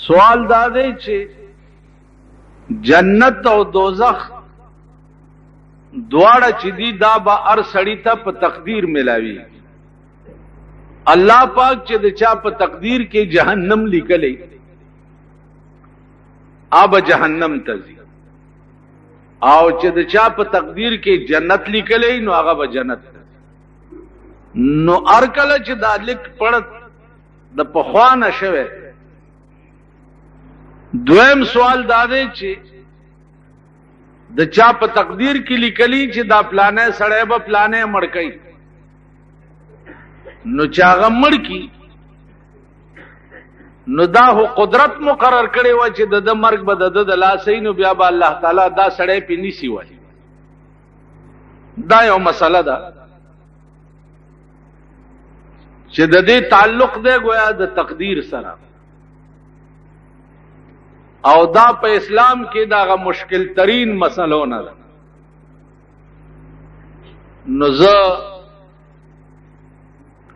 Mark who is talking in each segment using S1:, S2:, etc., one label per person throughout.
S1: سوال دا دی چې جنت او دوزخ دواړه چې دي دا به هر سړی ته په تقدیر ملاوي. الله پاک چې د چا په تقدیر کې جهنم لیکلی آب جهنم ته ځي، او چې د چا په تقدیر کې جنت لیکلی نو هغه به جنت ته ځي. نو هر کله چې دا لیک پړ د پخوانه شوی. دویم سوال دا دی چې د چا په تقدیر کې لیکلی چې دا پلانې سړی به پلانې مړ کوي، نو چې هغه مړ کی نو دا هو قدرت مقرر کړی و چې د مرګ به د لاسې، نو بیا به الله تعالی دا سړی پې نیسي ولی. دا یو مسله ده چې د دې تعلق دی گویا د تقدیر سره، او دا په اسلام کې دا مشکل ترین مسلو نه ده. نو زه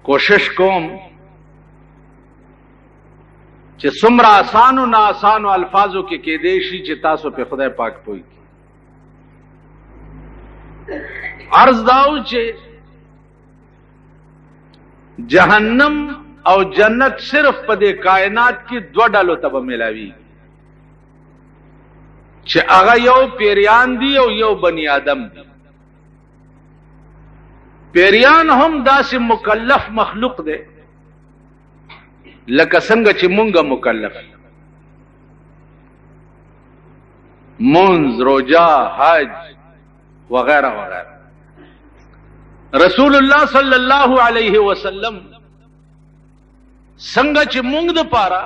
S1: کوشش کوم چې څومره آسانو نه آسانو الفاظو کې کېدی شي چې تاسو په خدای پاک پوي. عرض داو چې جهنم او جنت صرف په دې کائنات کې دوه ډلو ته به ملاوي، چې هغه یو پیریان دي او یو بنی آدم دي. پیریان هم داسې مکلف مخلوق دی لکه څنګه چې مونږه مکلف، منځ، روجا، حج وغیرہ وغیرہ. رسول الله صلی الله علیه وسلم څنګه چې مونږ د پاره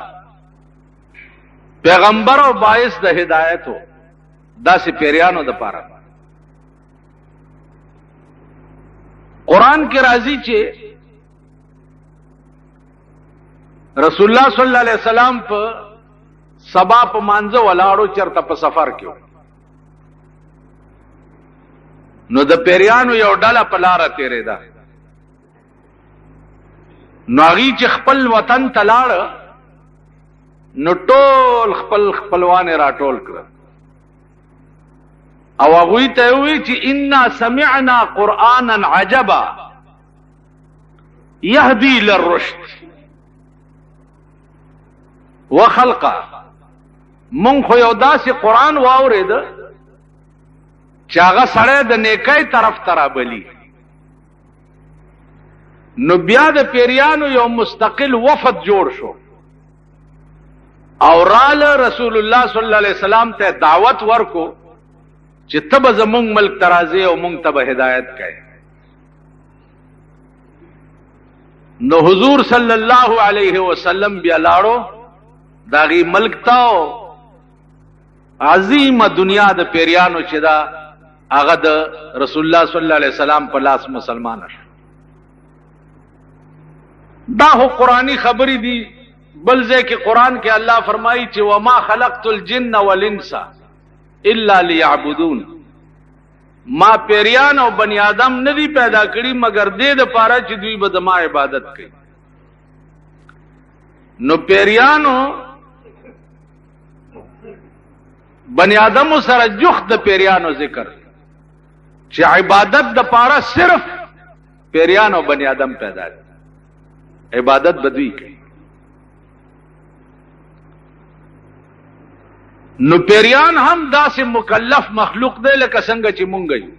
S1: پیغمبر او باعث د هدایت هو، داسې پیریانو د پاره قرآن کې راځي چې رسول الله صلی الله علیه وسلم په سبا په مانځه ولاړو چرته په سفر کې، نو د پیریانو یو ډله په لاره تیرې ده. نو هغوی چې خپل وطن ته لاړه نو ټول خپل خپلوان راټول کړل او هغوی ته وی چې انا سمعنا قرآنا عجبا يهدي للرشد وخلقا. مونږ خو یو داسې قرآن واورېد چې هغه سړی د نیکۍ طرف ته رابلي. نو بیا د پیریانو یو مستقل وفد جوړ شو او راله رسول الله صلی الله علیه وسلم ته دعوت ورکو چې ته به زمونږ ملک ته راځې او مونږ ته به هدایت کوې. نو حضور صلی الله علیه وسلم بیا لاړو داغي ملک ته، عظیمه دنیا د پیریانو چې دا هغه د رسول الله صلی الله علیه وسلم په لاس مسلمان شو. دا هو قرآنی خبرې دي. بل ځای کې قرآن کې الله فرمایي چې وما خلقت الجن والانس الا ليعبدون، ما پیریان او بنی آدم ندی پیدا کړی مگر دې د پاره چې دوی به زما عبادت کوي. نو پیریانو بنی آدمو سره جخت د پیریانو ذکر چې عبادت د پاره صرف پیریان او بنی آدم پیدا دي، عبادت بدوی کوي. نو پیریان هم داسې مکلف مخلوق دی لکه څنګه چې مونږ یو.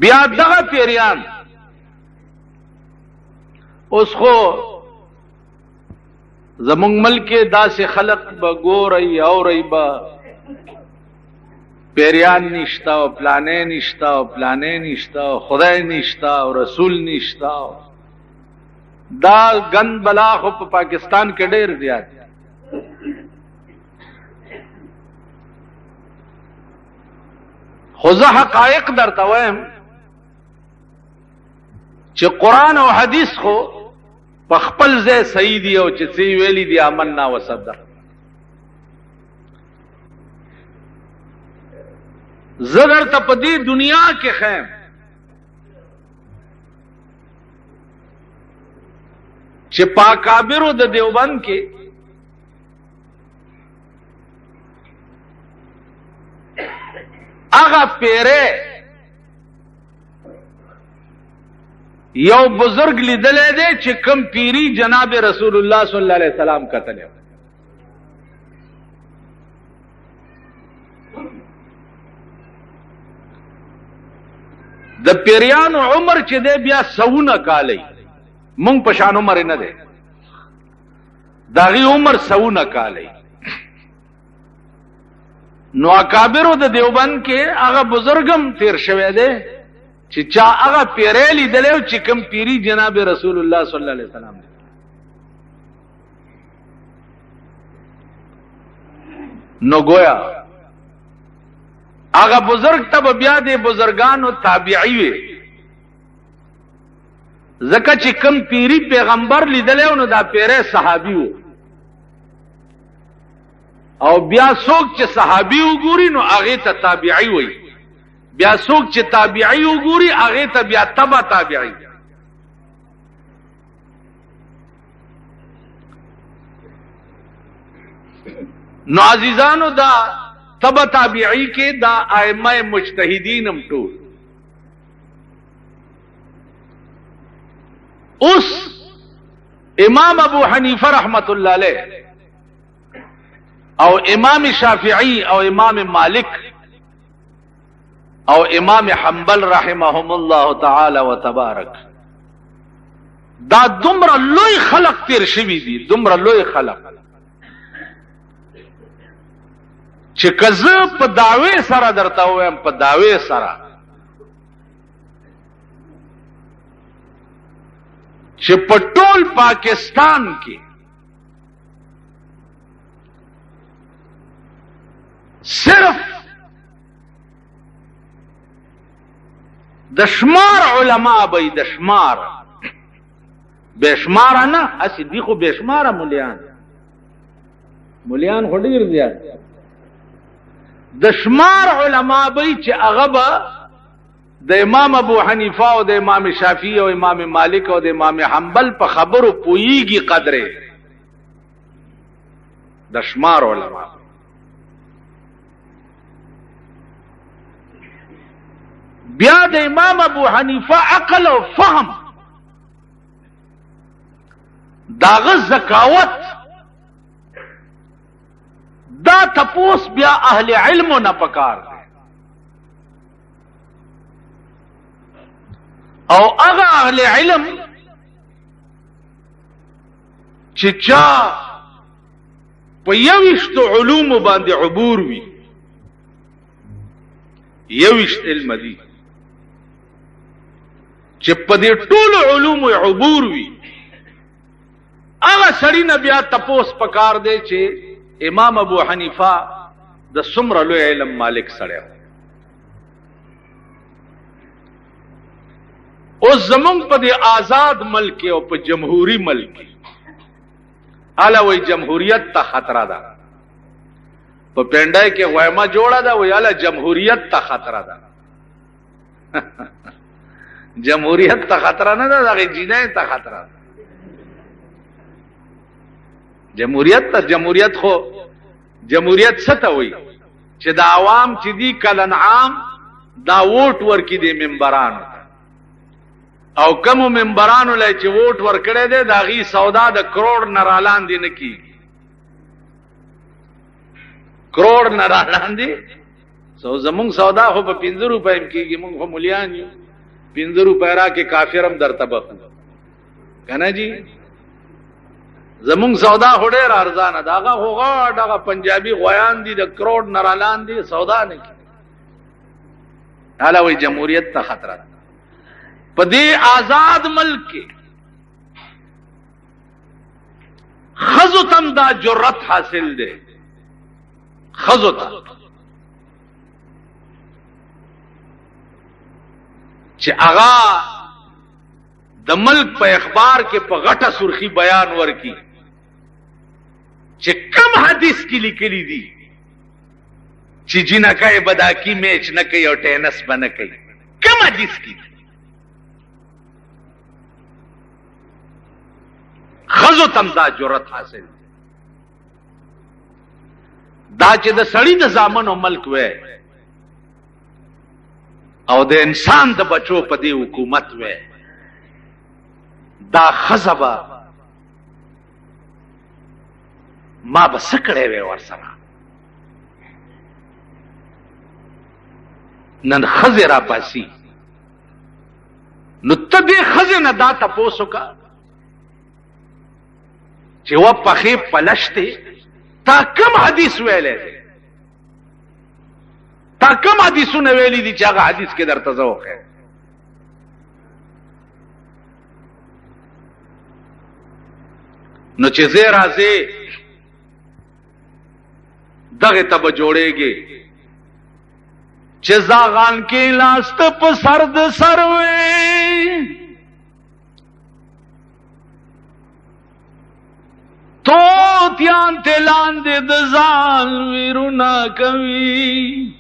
S1: بیا دغه پیریان اوس خو زمونږ ملک کې داسې خلق به ګورئ اورئ به پیریان نشتا او پلانې نشتا او پلانې نشتا او خدای نشتا او رسول نشتا. دا گند بلا خو په پاکستان کې ډېر زیات. خو زه حقایق درته وایم چې قرآن او حدیث خو په خپل ځای صحیح دي او چې څه ویلي دي آمنا وصدق. زه درته په دې دنیا کې خیم چې پاکابرو د دیوبند کې هغه پیره یو بزرگ لیدلې دی چې کم پیری جناب رسول الله صلی الله علیه وسلم کتل د پیریانو عمر چې دی بیا 100 کالی مونږ په شان عمر نه دی داغي عمر 100 کالی نو اکابرو د دیوبند کې هغه بزرگم تیر شوی دی چې چا هغه پیری لیدلې چې کم پیری جناب رسول الله صلی الله علیه وسلم نو گویا هغه بزرگ ته بیا د بزرگانو تابعی وي زکه چې کم پیری پیغمبر لیدلې نو دا پیره صحابي وو او بیا څوک چې صحابي وګوري نو هغه ته تابعی وي بیا څوک چې تابعی وګوري هغه ته بیا تبع تابعی نو عزیزانو دا تبع تابعی کې دا ائمه مجتهدین هم ټول اوس امام ابو حنیفه رحمت الله علیه او امام شافعی او امام مالک او امام حنبل رحمهم الله تعالی وتبارک دا دومره لوی خلق تیر شوی دي دومره لوی خلق چې کزه په داوی سره درته وایم په داوی سره چې په ټول پاکستان کې صرف د شمار علماء به د شمار بشمار نه اسی دی خو بشمار مولیان خو ډیر زیات د شمار علماء به چې هغه به د امام ابو حنیفه او د امام شافعی او امام مالک او د امام حنبل په خبرو پویږي قدره د شمار علماء بیا د امام ابو حنیفه عقل او فهم داغه زکاوت دا تپوس بیا اهل علم نه پکار او هغه اهل علم چې چا په یوشتو علوم باندې عبور وي یوشت علم دي چې په دې ټول علوم عبور وي هغه سړی نه بیا تپوس پکار دی چې امام ابو حنیفه د څومره لوی علم مالک سره او زمون په دې آزاد ملک او په جمهوری ملک الا وای جمهوریت ته خطر ده په پندای کې غوایما جوړه ده وای الا جمهوریت ته خطر ده جمهوریت ته خطر نه ده دغه جنای ته خطر ده جمهوریت خو جمهوریت څه ته وای چې د عوام چې دی کلن عام دا ووټ ورکی دی منبرانو او کوم منبرانو لای چې ووټ ورکړي دی دا غي سودا د کروڑ نرالان دي نه کی کروڑ نرالان دي زمون سودا خو په 50 روپۍ کېږي مونږ خو مليان یو 50 روپۍ را کې کافرم درته بخو کنه جی زمون سودا هډه ارزانه داغه هوغه دغه پنجابي غویان دي د کروڑ نرالان دي سودا نه کی حالا وی جمهوریت ته خطر ده په دې آزاد ملک کې خزو تم دا جرأت حاصل ده خزو ته چې اغا د ملک په اخبار کې په غټه سرخی بیان ورکی چې کم حدیث کې لیکلي دي چې جنکای بداکی میچ نه کوي او ټینس بنه کوي کم حدیث کې خزو تم دا جرأت حاصل دا چې د سړی د زامن او ملک وې او د انسان د بچو په دې حکومت وې دا خزبه ما بس کړې وې ورسره نن خزه را پاسي نو ته دې خزه نه دا تاسو کا چې و په خې پلشته تا کوم حدیث ویلې تا کوم حدیثونه ویلې دي چې هغه حدیث کې درته ذوق ہے نو چې زه راځي دغه تب جوړېږي چې زاغان کې لاست په سر د سروي تو تیان تلان دې د ځان ویرونا کوي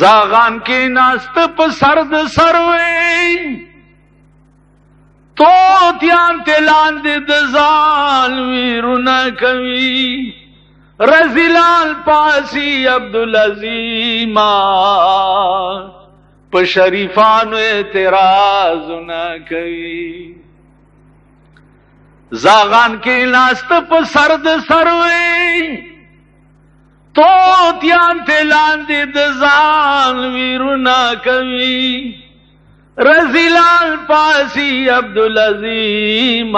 S1: زاغان کې ناست په سر د سروي تو تیان تلان دې د ځان ویرونا کوي رزلال پاسی عبدالعظیم په شریفانو اعتراض نہ کوي زاغان کې لاست په سرد سروي تو تیان تلان دې د ځان ویرونا کوي رزلال پاسی عبدالعظیم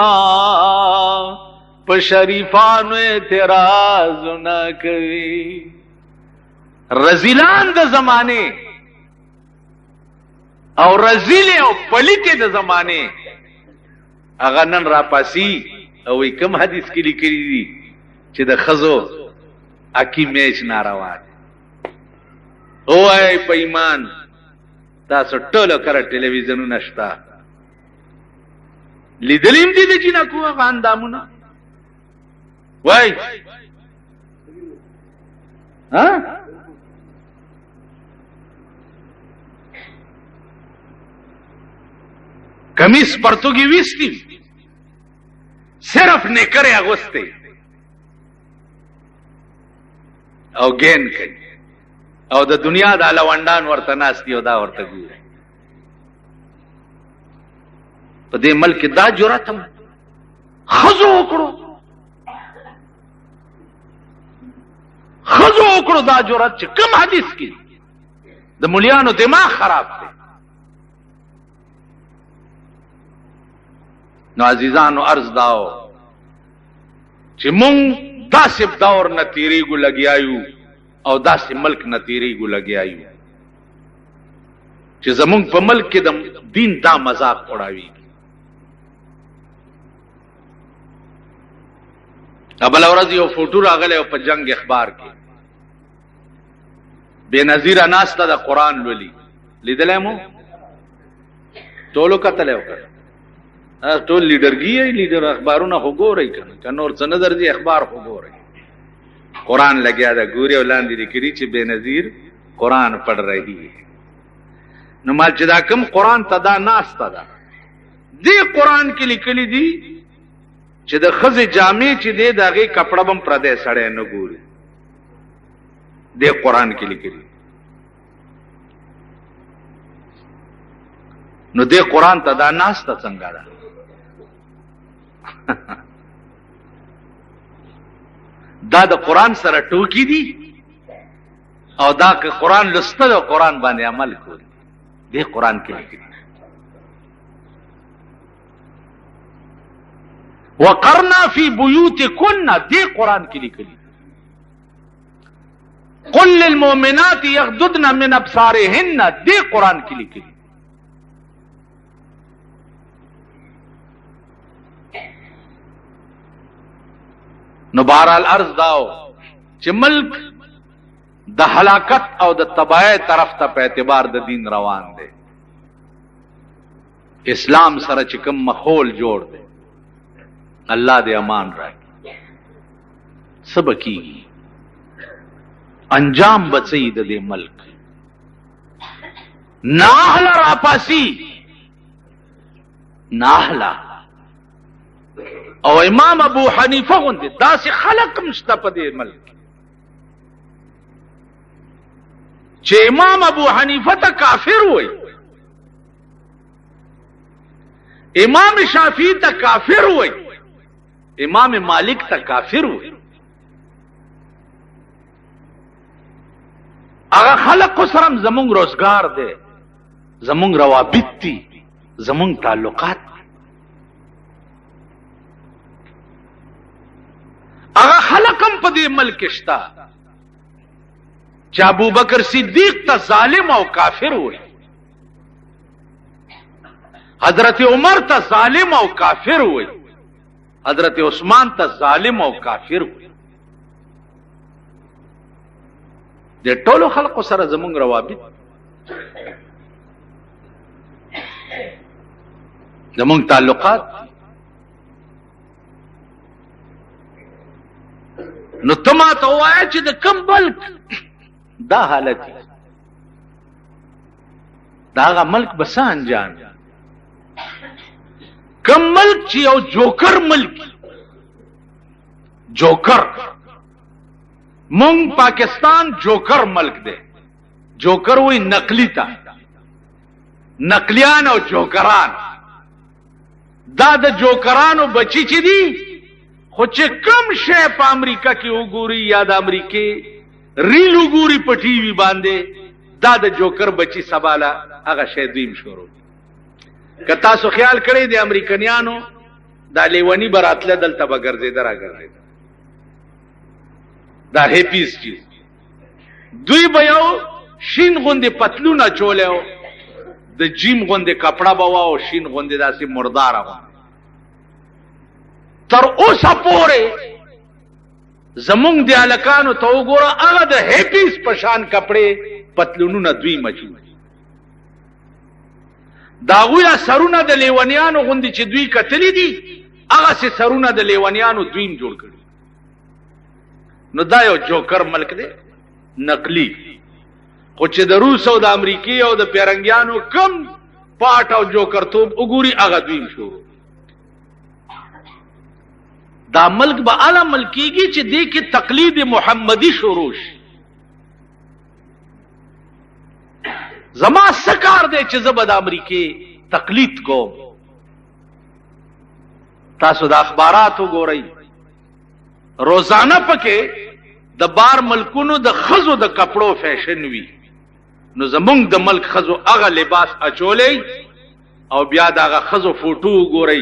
S1: په شریفانو اعتراض نہ کوي رزیلان د زمانه او رزیل او پلیت د زمانه اغه نن را پاسی او کوم حدیث کې لیکلي دي چې د خزو اکی میچ ناروا اوای په ایمان تاسو ټولو کړه ټلویزیون نشتا لیدلیم دي چې نه کوه غاندامونه وای ها کمیس پرتګي وستی صرف نه کرے اغوسته او ګین کوي او د دنیا د لوندان ورته ناشتي او دا ورته ګوري په دې ملک دا جرأت خزو وکړو خزو وکړو دا جرأت چې کوم حدیث کې د مليانو دماغ خراب دی نو عزیزانو عرض داو چې مونږ داسې دور نه تیریږو لګیایو او داسې ملک نه تیریږو لګیایو چې زمونږ په ملک کې د دین دا مذاق اڑاوي ابل ورځ یو فوټو راغلی او په جنگ اخبار کې بے نظیر ناسته د قران لولي لیدلې مو ټولو کتل یو کړ ټول لیډرګي لیډر اخبارونه خو ګوري کنه نور څه نظر دي اخبار خو ګوري قران لګیا دا ګوري ولاندې لیکري چې بے نظیر قران پڑھ رہی ہے نو مال چې دا کوم قران تدا ناسته ده دی قران کې لیکلي دي چې د خزې جامې چې دی دغه کپڑا بم پردې سړې نه ګوري دی قران کې لیکلي نو دی قران تدا ناسته څنګه ده دا د قران سره ټوکی دي او دا که قران لستل او قران باندې عمل کوي دی قران کې لیکلي وقرنا فی بیوتکن دی قران کې لیکلي قل للمؤمنات یغضضن من ابصارهن دی قران کې لیکلي نو بہرحال عرض داو چې ملک د هلاکت او د تباہی طرف ته په اعتبار د دین روان دی اسلام سره چې کوم ماحول جوړ دی الله دې امان راکړي سبکی انجام بچي د دې ملک ناهلا را پاسی ناهلا او امام ابو حنیفه غوندي داسې خلق مشته په دې ملک چې امام ابو حنیفه ته کافر وای، امام شافعی ته کافر وای، امام مالک ته کافر وای. هغه خلق سره زمونږ روزګار دی، زمونږ روابط دي، زمونږ تعلقات. هغه خلق هم په دې ملک شته چې ابو بکر صدیق ته ظالم او کافر وای، حضرت عمر ته ظالم او کافر وای، حضرت عثمان ته ظالم او کافر وای. د ټولو خلقو سره زمونږ روابط، زمونږ تعلقات. نو تما ته وایه چې د کم ملک دا حالت دا هغه ملک بس انجام، کم ملک چې یو جوکر ملک، جوکر مونږ پاکستان جوکر ملک دی. جوکر وی نقلی تا، نقلیان او جوکران. دا د جوکرانو بچی چې دی، خو چې کم شی په امریکا کې وګوري یا د امریکې ریل وګوري په ټي وي باندې، دا د جوکر بچی سباله هغه شی دویم شروع. که تاسو خیال کړئ د امریکنیانو دا لیونی براتله دلته به ګرځېده را ګرځېده، دا هیپیز چیز. دوی به یو شین غوندې پتلون اچولی و، د جیم غوندې کپړه به وه او شین غوندې داسې مرداره غوندې. تر اوسه پورې زمونږ د هلکانو ته وګوره، هغه د هیپیز په شان کپړې پتلونونه دوی مچوي. د هغوی سرونه د لیونیانو غوندې چې دوی کتلي دي، هغسې سرونه د لیونیانو دویم جوړ کړي. نو دا یو جوکر ملک دی، نقلی. خو چې د روس او د امریکې او د پیرنګیانو کم پاټ او جوکرتوب وګوري، هغه دویم شروع. دا ملک به اعلی ملکیږي چې دې کې تقلید محمدی شروع شي. زما څه کار دی چې زه به د امریکې تقلید کوم؟ تاسو د اخبارات وګورئ، روزانه پکې د بار ملکونو د ښځو د کپړو فیشن وي. نو زمونږ د ملک ښځو هغه لباس اچولی او بیا د هغه ښځو فوټو وګورئ،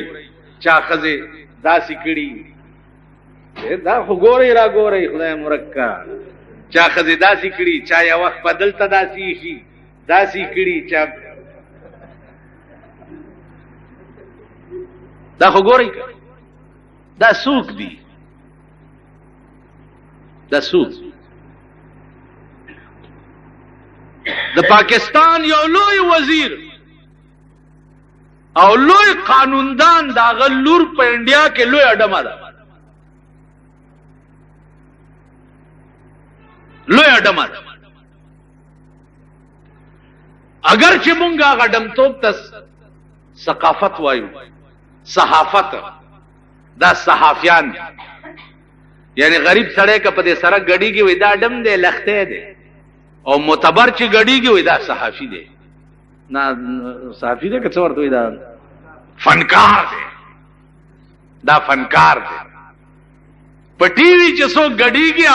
S1: چا ښځې داسې کړي. دا خو ګورئ را ګورئ، خدای مرکه، چا ښځې داسې کړي، چا یو وخت په دلته داسې ایښي، داسې کړي، چا دا خو ګورئ. دا څوک دي؟ دا څوک؟ د پاکستان یو لوی وزیر او لوی قانوندان د هغه لور په انډیا کې لوی اډمه ده، لوی اډمه ده. اگر چې مونږ هغه ډمتوب ته ثقافت وایو، صحافت، دا صحافیان یعنی غریب سړی که په دې سړک ګډیږي وای دا ډم دی، لښتی دی، او معتبر چې ګډیږي وای دا صحافي دی. نه صحافي دی که څه ورته وایي، دا فنکار دی، دا فنکار دی. په ټي وي چې څوک ګډیږي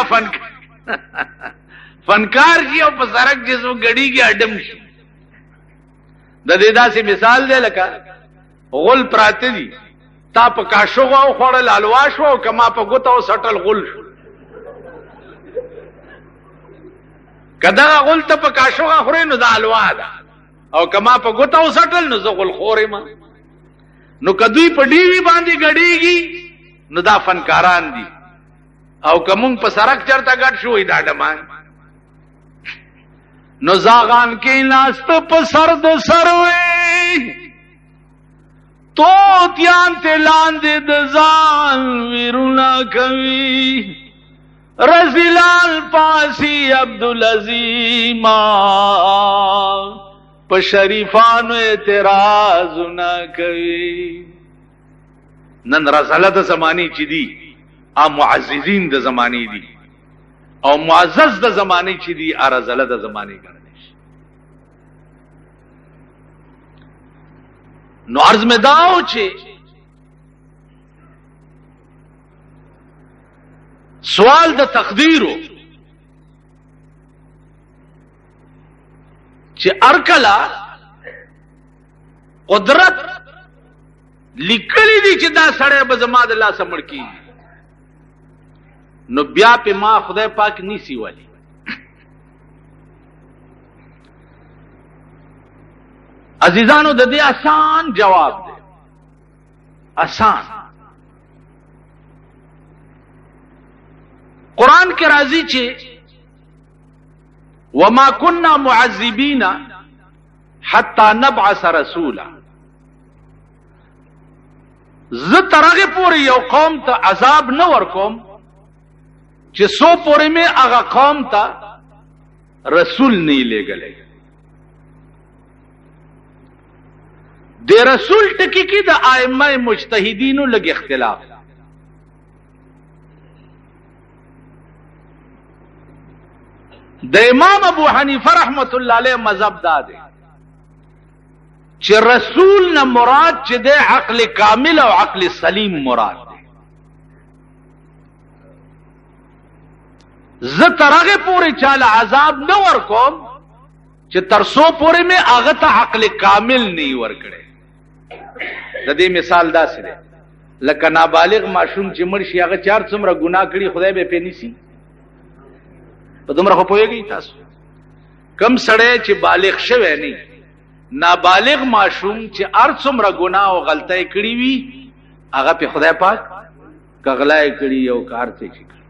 S1: فنکار شي، او په سړک چې څوک ګډیږي اډم شي. د دې داسې مثال دی لکه غول پراته دي، تا په کاشوغه وخوړل حلوا شو، او که ما په ګوته وسټل غول شو. که دغه غول ته په کاشوغه خورې نو دا حلوا ده، او که ما په ګوته وسټل نو زه غول خور یم. نو که دوی په ډیوي باندې ګډېږي نو دا فنکاران دي، او که مونږ په سړک چرته ګډ شو دا ډمان. نو زاغان کې ناست په سر د سروي، توتیان ته لاندې د ځان ویرونه کوي. رزلال پاسی عبدالعظیم په شریفانو اعتراض نه کوي. نن رساله د زمانی چې دي ا معززین د زمانی دي او معزز د زمانی چې دي ا رساله د زمانی ګڼل شي. نو عرض می داو چې سوال د تقدیرو چې ارکلا قدرت لیکلی دي چې دا سړی به زما د لاسه مړ کیږي، نو بیا په ما خدای پاک نیسی والی. عزیزانو د دې آسان جواب دی، آسان. قرآن کې راځي چې وما كنا معذبين حتى نبعث رسولا. زه ترغه پوری یو قوم ته عذاب نه ورکوم چې سو پوری می هغه قوم ته رسول نه لېږلی. د رسول ټکی کې د ائمه مجتهدینو لږ اختلاف. د امام ابو حنیفه رحمت الله علیه مذهب دا دی چې رسول نه مراد چې د عقل کامل او عقل سلیم مراد دی. زه ترغه پوری چاله عذاب نه ورکوم چې ترسو پوری می هغه ته عقل کامل نه ورکړي. د دې مثال داسې دی لکه نابالغ ماشوم چې مړ شي هغه چار څومره ګناه کړي خدای به پې نیسي. په دومره خو پوهېږئ تاسو کم سړی چې بالغ شوی نه، نابالغ ماشوم چې هر څومره ګناه او غلطۍ کړي وي هغه په خدای پاک کغلای کړي او کار څه کړي،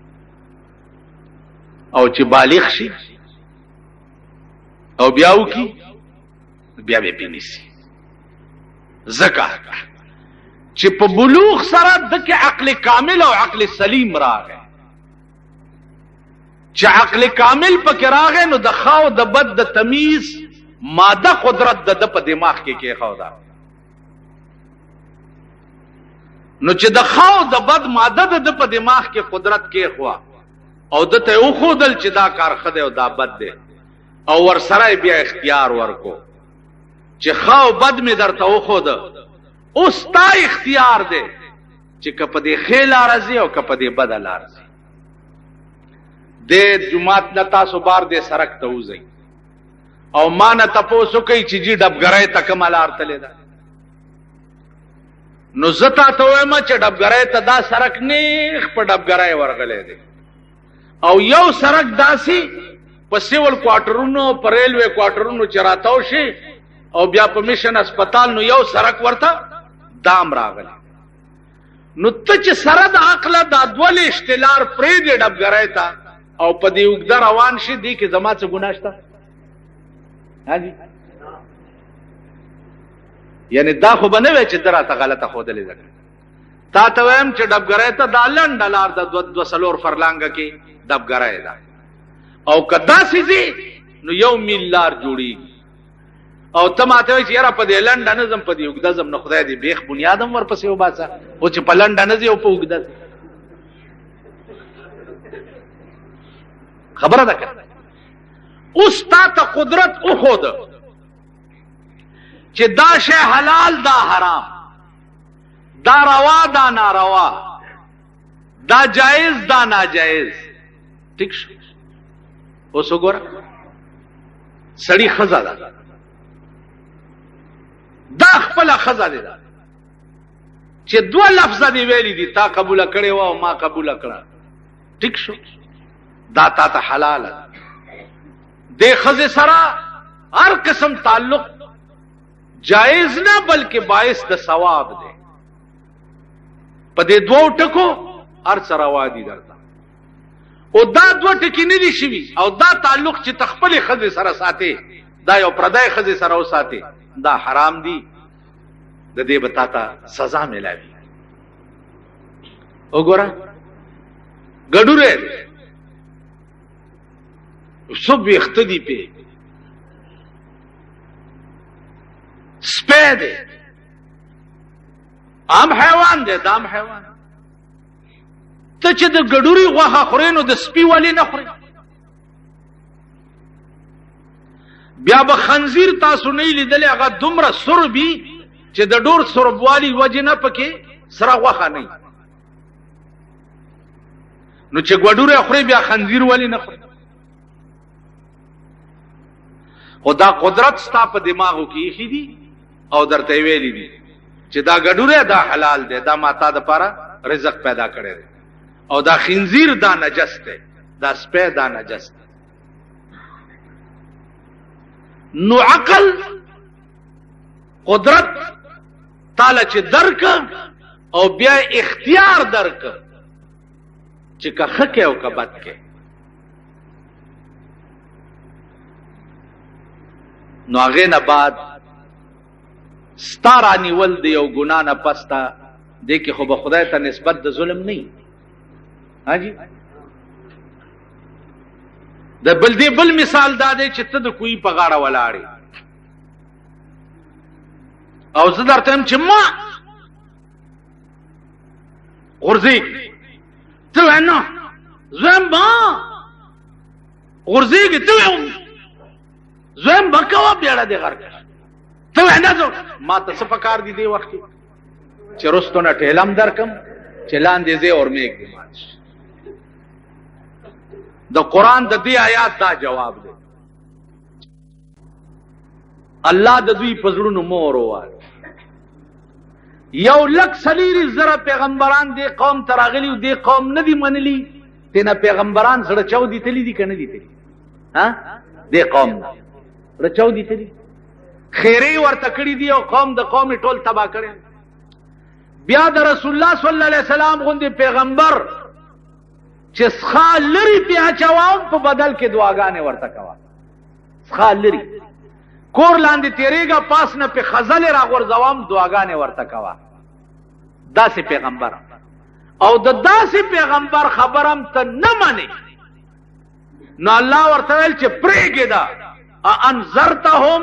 S1: او چې بالغ شي او بیا وکي بیا به پې نیسي. ځکه چې په بلوغ سره دغه عقل کامل او عقل سلیم راغی. چې عقل کامل پکې راغی نو د ښه او د بد د تمیز ماده قدرت د په دماغ کې کېښوده. نو چې د ښه او د بد ماده د په دماغ کې قدرت کېښوه او د ته وښودل چې دا کار ښه دی او دا بد دی، او ورسره بیا اختیار ورکو چې ښه او بد مې درته وښوده، اوس تا اختیار دی چې که په دې ښې لاره ځې او که په دې بده لاره ځې. د جماعت نه تاسو بار دې سړک ته وځئ او ما نه تپوس وکئ چې جي ډبګرۍ ته کومه لار تلې ده. نو زه تاته وایم چې ډبګرۍ ته دا سړک نیغ په ډبګرۍ ورغلی دی، او یو سړک داسې په سیول کوارټرونو په ریلوے کوارټرونو چې راتاو شي او بیا په میشن اسپیټال نو یو سړک ورته دام راغلی. نو ته چې سره د عقله دا دولې اشتلار پرېږدې ډبګرۍ ته او په دې اوږده روان شي، دې کې زما څه ګناه شته؟ حاجی یعنی دا خو به نه وی چې ده راته غلطه ښودلې ده. تا ته وایم چې ډبګرۍ ته دا لنډه لار د 2 فرلانګه کې ډبګرۍ ده، او که داسې ځې نو 1 میل لار جوړېږي، او ته ماته وایي چې یاره په دې لنډه نه ځم په دې اوږده ځم. نو خدای دې بیخ بنیاد هم ورپسې وباسه او چې په لنډه نه ځې او په اوږده ځې. خبره ده که اوس تا ته قدرت وښوده چې دا شی حلال دا حرام، دا روا دا ناروا، دا جائز دا ناجائز. ٹھیک شو؟ اوس وګوره سړی ښځه ده، دا خپله ښځه دی چې 2 لفظه دی ویلي دي، تا قبوله کړې وه او ما قبوله کړه. ٹھیک شو؟ دا تا ته حلاله ده. دې ښځې سره هر قسم تعلق جائز نه بلکې باعث د ثواب دی. په دې 2 ټکو هر څه روا دي درته، او دا 2 ټکي نه دي شوي، او دا تعلق چې ته خپلې ښځې سره ساتې دا یو پردی ښځې سره وساتې دا حرام دي. د دې به تا ته سزا ملاوي. وګوره ګډوری دی، صبح ویښته دي پې، سپی دی، عام حیوان دی، دا عام حیوان. ته چې د ګډوري غوښه خورې نو د سپي ولې نه خورې؟ بیا به خنزیر تاسو نه لیدلی هغه دومره سربي چې د ډور سربوالي وجې نه پکې سره غوښه نه. نو چې ګډوری خورې بیا خنزیر ولې نه خورې؟ خو دا قدرت ستا په دماغو کې ایښي دي او درته ویلي دي چې دا ګډوری دا حلال دی، دا ما تا دپاره رزق پیدا کړی دی، او دا خنزیر دا نجس دی، دا سپی دا نجس دی. نو عقل قدرت تاله چې درک او بیا اختیار درک چې که ښه کې او که بد کې. نو هغې نه بعد ستا رانیول د یو ګناه نه پس ته دې کې خو به خدای ته نسبت د ظلم نه وي. حاجي د بل دې بل مثال دا دی چې ته د کوی په غاړه ولاړې او زه درته یم چې ما غورځېږ، ته وایې نه زه یم ما غورځېږې، ته وایې زه یم به کوه بیړه دې غر کړه، ته وایې نه زه ما ته څه پکار دي دې وخت کې چې رستو نه ټیلم درکم چې لاندې ځې اورمېږ دې مات شي. د قرآن د دې آیات دا جواب دی. الله د دوی په زړونو مور ووهل. 1,40,000 پیغمبران دې قوم ته راغلي او دې قوم نه دي منلي، تېنه پیغمبران زړه چاودي تللي دي که نه دي تللي؟ دې قوم نه زړه چاودي تللي، خیرې ورته کړي دي او قوم د قوم یې ټول تباه کړی. بیا د رسول الله صلی الله علیه وسلم غوندې پیغمبر چې څخه لري پې اچوم په بدل کې دعاګانې ورته کوه. څخه لري کور لاندې تېرېږه پاس نه پې خزلې راغورځوم دعاګانې ورته کوه. داسې پیغمبر او د داسې پیغمبر خبرم ته نه منې نو الله ورته ویل چې پرېږده انذرتهم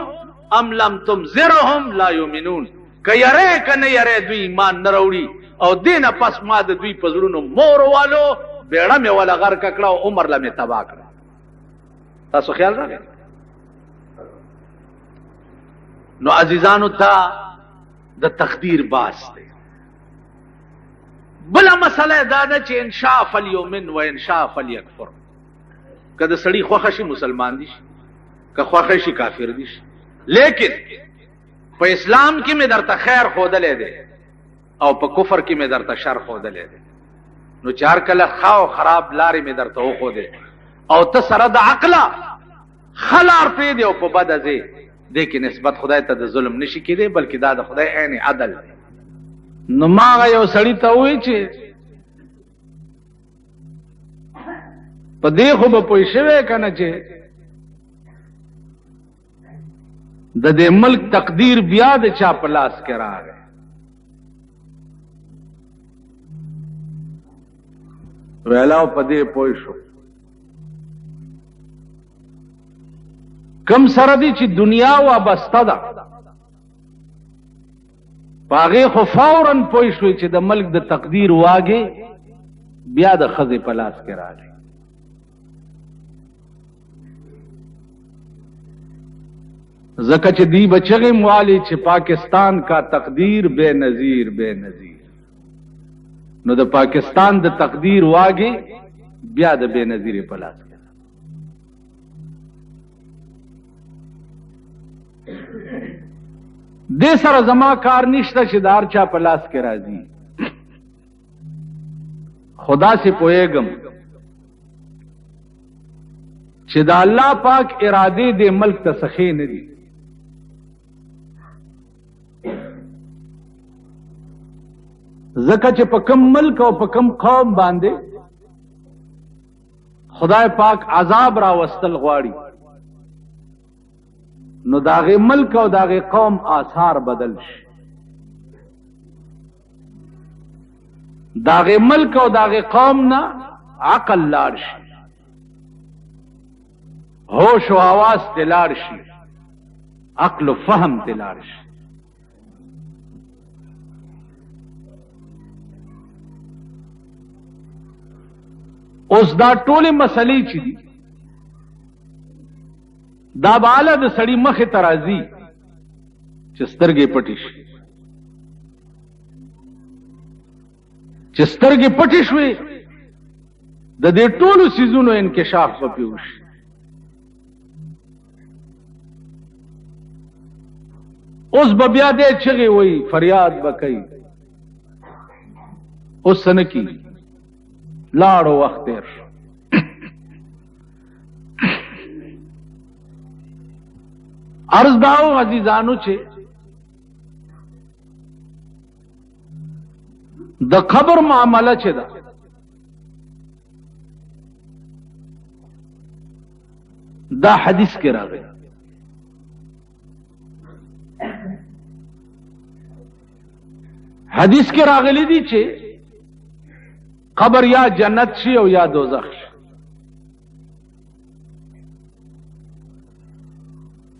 S1: ام لم تنذرهم لا یؤمنون. که یری که نه یری دوی ایمان نه راوړي او دې نه پس ما د دوی په زړونو مور والو بیړه مې وله غرقه کړه او عمر له مې تباه کړه. تاسو خیال راغی؟ نو عزیزانو ته د تقدیر باس دی. بله مسله دا ده چې ان شاء فلیؤمن و ان شاء فلیکفر. که د سړي خوښه شي مسلمان دي شي، که خوښه شي کافر دي شي. لیکن په اسلام کې مې درته خیر ښودلی دی او په کفر کې مې درته شر ښودلی دی. نو چې هر کله ښه او خراب لارې مې درته وښودې او ته سره د عقله ښه لار پرېږدې او په بده ځې، دې کې نسبت خدای ته د ظلم نشي کېدی، بلکې دا د خدای عین عدل دی. نو ما هغه یو سړي ته ووایي چې په دې خو به پوه شوی که نه چې د دې ملک تقدیر بیا د چا په لاس کې راغی. ویلاو په دې پوه شو کم سره دی چې دنیا وابسته ده په هغې خو فوراً پوه شوی چې د ملک د تقدیر واګې بیا د ښځې په لاس کې راغی. ځکه چې دی به چغې موالي چې پاکستان کا تقدیر بے نظیر بے نظیر. نو د پاکستان د تقدیر واګې بیا د بے نظیرې په لاس کې. دې سره زما کار نشته چې د هر چا په لاس کې راځي. خدا سے پوهېږم چې د الله پاک ارادې دې ملک ته سخې نه دي. ځکه چې په کم ملک او په کم قوم باندې خدای پاک عذاب راوستل غواړي نو داغه ملک او داغه قوم آثار بدل شي. داغه ملک او داغه قوم نه عقل لاړ شي، ہوش و حواس ته لاړ شي، عقل و فهم ته لاړ شي. اوس دا ټولې مسلې چې دي دا بالا د سړی مخې ته راځي چې سترګې پټې شي، چې سترګې پټې شوې د دې ټولو څیزونو انکشاف به پې وشي. اوس به بیا دې چغې وایي، فریاد به کوي، اوس څه نه کېږي، لاړو وخت تېر شو. عرض داو عزیزانو چې د قبر معامله چې ده دا حدیث کې راغلی، حدیث کې راغلی دي چې قبر یا جنت شي او یا دوزخ شي.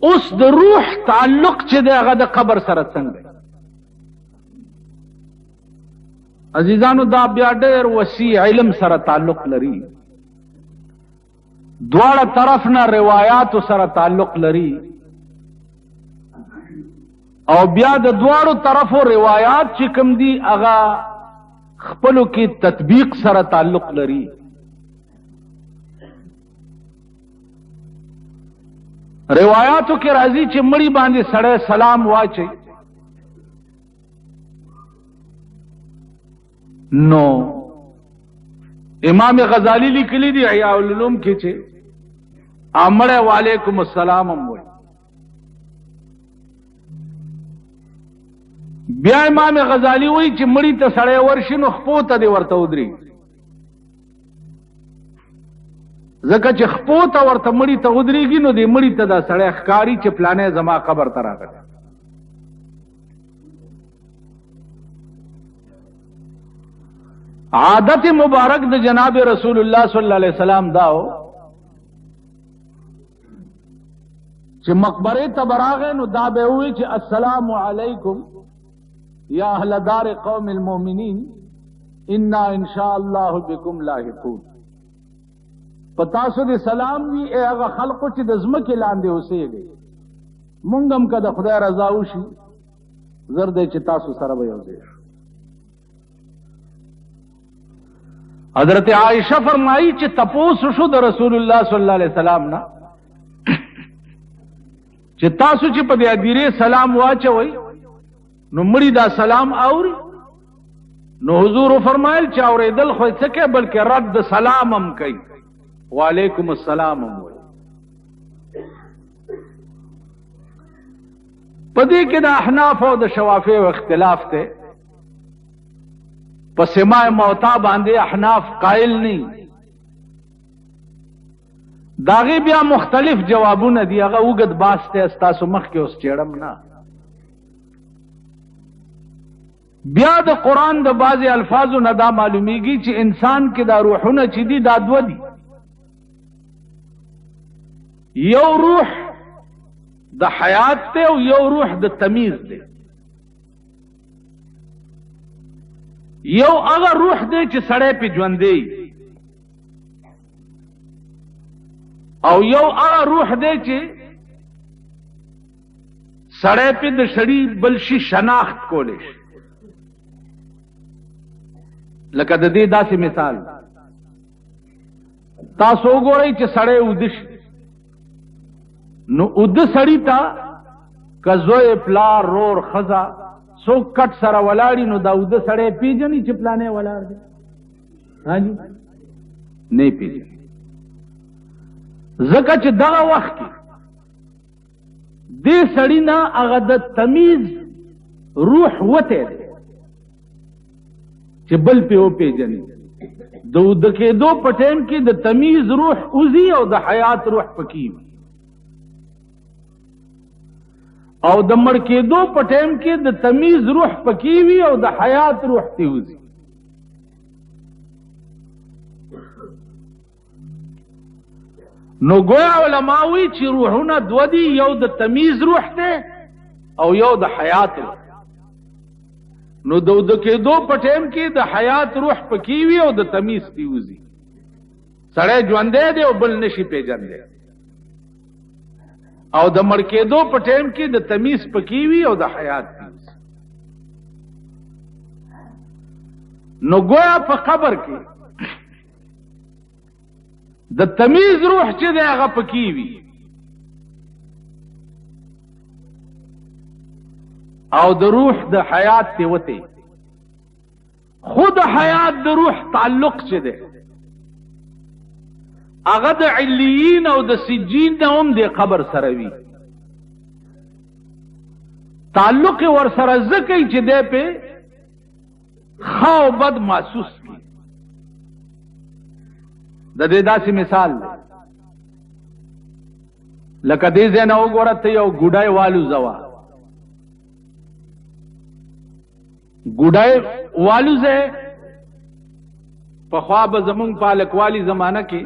S1: اوس د روح تعلق چې دی هغه د قبر سره څنګه؟ عزیزانو دا بیا ډېر وسیع علم سره تعلق لري، دواړه طرف نه روایاتو سره تعلق لري، او بیا د دواړو طرفو روایات چې کوم دي هغه خپلو کې تطبیق سره تعلق لري. روایاتو کې راځي چې مړی باندې سړی سلام واچي، نو امام غزالی لیکلی دی احیاء العلوم کې چې امړه وعلیکم السلام هم وایي. بیا امام غزالی وایي چې مړی ته سړی ورشي نو خپو ته دی ورته ودرېږي، ځکه چې خپو ته ورته مړی ته ودرېږي نو دې مړی ته دا سړی ښکاري چې پلانې زما قبر ته راغلی. عادت مبارک د جناب رسول الله صلی الله علیه وسلم داو چې مقبره ته براغه نو دا به وی چې السلام علیکم یا اهل دار قوم المؤمنین انا ان شاء الله بكم لاحقون. پتاسو دې سلام وی هغه خلقو چې د ځمکې لاندې اوسېږي، مونږ هم که د خدای رضا وشي زر دی چې تاسو سره به یو ځای شو. حضرت عائشہ فرمائی چې تپوس شو د رسول الله صلی الله علیه وسلم نه چې تاسو چې په دې ادیره سلام واچوي نو مړی دا سلام اوري؟ نو حضور فرمایل چې اوریدل خو څه کې بلکې رد سلام هم کوي، وعلیکم السلام هم وایي. په دې کې د احناف او د شوافیع اختلاف ته، په سماع موتا باندې احناف قائل نه، داغه بیا مختلف جوابونه دي، هغه وګد باسته استاسو مخ کې اوس چېړم نه. بیا د قرآن د بعضی الفاظو نه دا معلومیږي چې انسان کې دا روحونه چې دي دا دوه دي، یو روح د حیات ته او یو روح د تمیز دی. یو هغه روح دی چې سړی پې ژوندی، او یو هغه روح دی چې سړی پې د سړي بل شي شناخت کولی شي. لکه د دې داسې مثال تاسو وګورئ چې سړی اوده شي نو اوده سړي ته که زوی پلار رور ښځه څوک کټ سره ولاړي نو دا اوده سړی پیژني چې پلانې ولاړ دی؟ حاجي نه پیژني، ځکه چې دغه وخت کې دې سړي نه هغه د تمیز روح وته دی چې بل پې وپېژني. د اوده کېدو په ټایم کې د تمیز روح اوځي او د حیات روح پکې وي، او د مړ کېدو په ټایم کې د تمیز روح پکې وي او د حیات روح ته وځي. نو ګویا علما وایي چې روحونه دوه دي، یو د تمیز روح دی او یو د حیات روح. نو د اوده کېدو په ټایم کې د حیات روح پکې وي او د تمیز ته وځي. سړی ژوندی دی او بل نشي پیژندی او د مړ کېدو په ټیم کې د تمیز پکې وي او د حیات تمیز. نو گویا په قبر کې د تمیز روح چې دی هغه پکې وي او د روح د حیات ته وته خود حیات د روح تعلق چې دی هغه د علیین او د سجین نه هم د قبر سره وي. تعلق ور سره ځکه چې دی په خو بد محسوس کی. د دې داسې مثال دی لکه دې ځای نه وګوره ته یو ګوډای والو زوا ګوډای والو ځای پخوا به زمونږ پالکوالی زمانه کې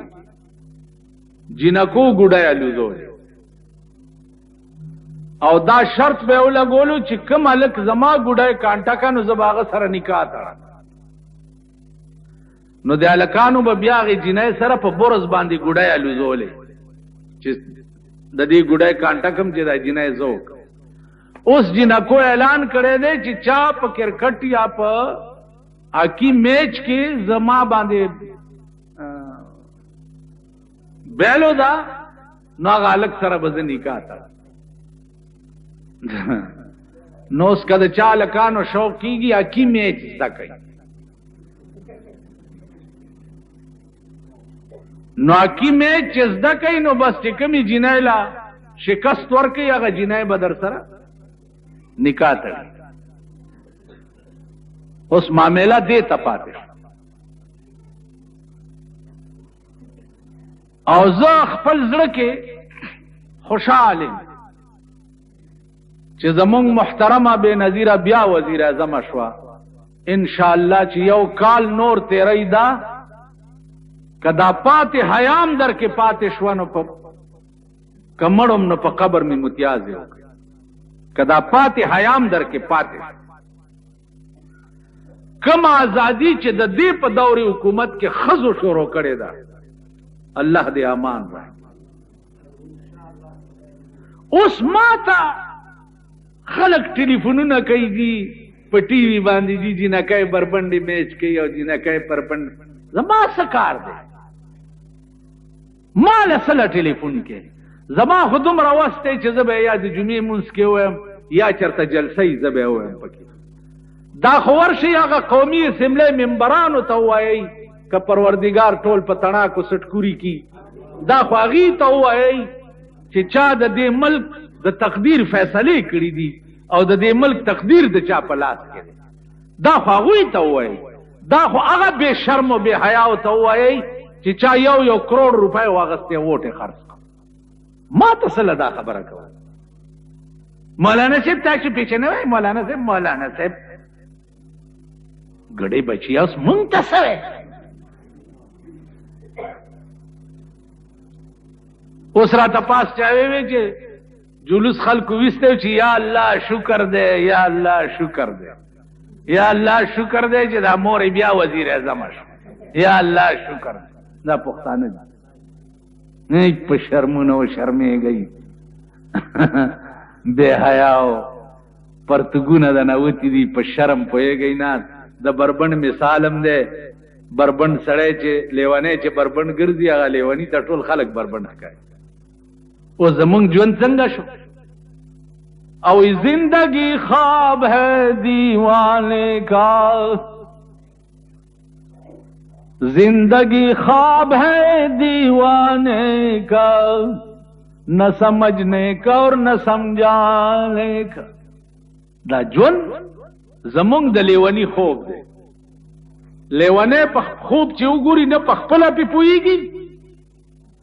S1: جنکو ګوډای الوزو او دا شرط به ولګولو چې کوم الک زما ګوډای کانټا کانو زباغه سره نکاح تړه نو د الکانو به بیا غي جنای سره په بورز باندې ګوډای الوزولې چې د دې ګوډای کانټا کم چې د جنای زوک. اوس جنکو اعلان کړی دی چې چا په کرکټ یا په اکی میچ کې زما باندې بیلو دا نو هغه الک سره به زه نکاح تړه. نو اس کا د چا لکانو شوق کیږي اکی میچ زده کوي نو اکی میچ چې زده کوي نو بس چې کومې جنای لا شکست ورکوي هغه جنای به در سره نکاح تړي. اوس معامله دې ته پاتې او زه خپل زړه کې خوشحال یم چې زمونږ محترمه بے نظیره بیا وزیر اعظم شوه ان شاء الله چې یو کال نور تیری دا کدا پاتې حیام در کې پاتې شوه نو په کمړم نو په قبر می متیاز یو کدا پاتې حیام در کې پاتې کم ازادي چې د دې په دور حکومت کې خزو شروع کړي دا الله دې امان را. اوس ماته خلق ټلیفونونه کوي دي په ټي وي باندې دي جنکای بربندې میچ کوي او جنکای پربند زما څه کار دی مال سره ټلیفون کې زما خودم راوسته چې زه به یا د جمعې مونږ کې وایم یا چرته جلسه یې زه به وایم پکې دا خو ورشي هغه قومي اسمبلی ممبرانو ته وایي که پروردګار ټول په تڼاکو سټکوري کی دا خو هغې ته وایي چې چا د دې ملک د تقدیر فیصله کړی دي او د دې ملک تقدیر د چا په لاس کې دی دا خو هغوی ته وایي دا خو هغه بې شرم او بې حیاو ته وایي چې چا یو کروڑ روپۍ واغستې ووټې خرڅ کړه. ما ته څه له دا خبره کوه مولانا صاحب تاسو پیچې نه وایي مولانا صاحب ګډې بچي اوس مونږ ته څه وایي اوس راته پاس چا وی چې جلوس خلکو ویسته چې یا الله شکر دے یا الله شکر دے یا الله شکر دے چې دا مور بیا وزیر اعظم شو یا الله شکر دے. دا پښتانه دي نه په شرمونو شرمېږي بے حیاو پرتګونه د نوتی دي په شرم پوهېږي نه د بربند مثالم دی بربند سړی چې لیونی چې بربند ګرځي هغه لیونی ته ټول خلک بربند ښکاري. او زمونږ ژوند څنګه شو او زندگی خواب ہے دیوانے کا زندگی خواب ہے دیوانے کا نہ سمجھنے کا اور نہ سمجھانے کا. دا ژوند زمونږ د لیونی خوب دی لیونی په خوب چې وګوري نه په خپله پې پوهېږي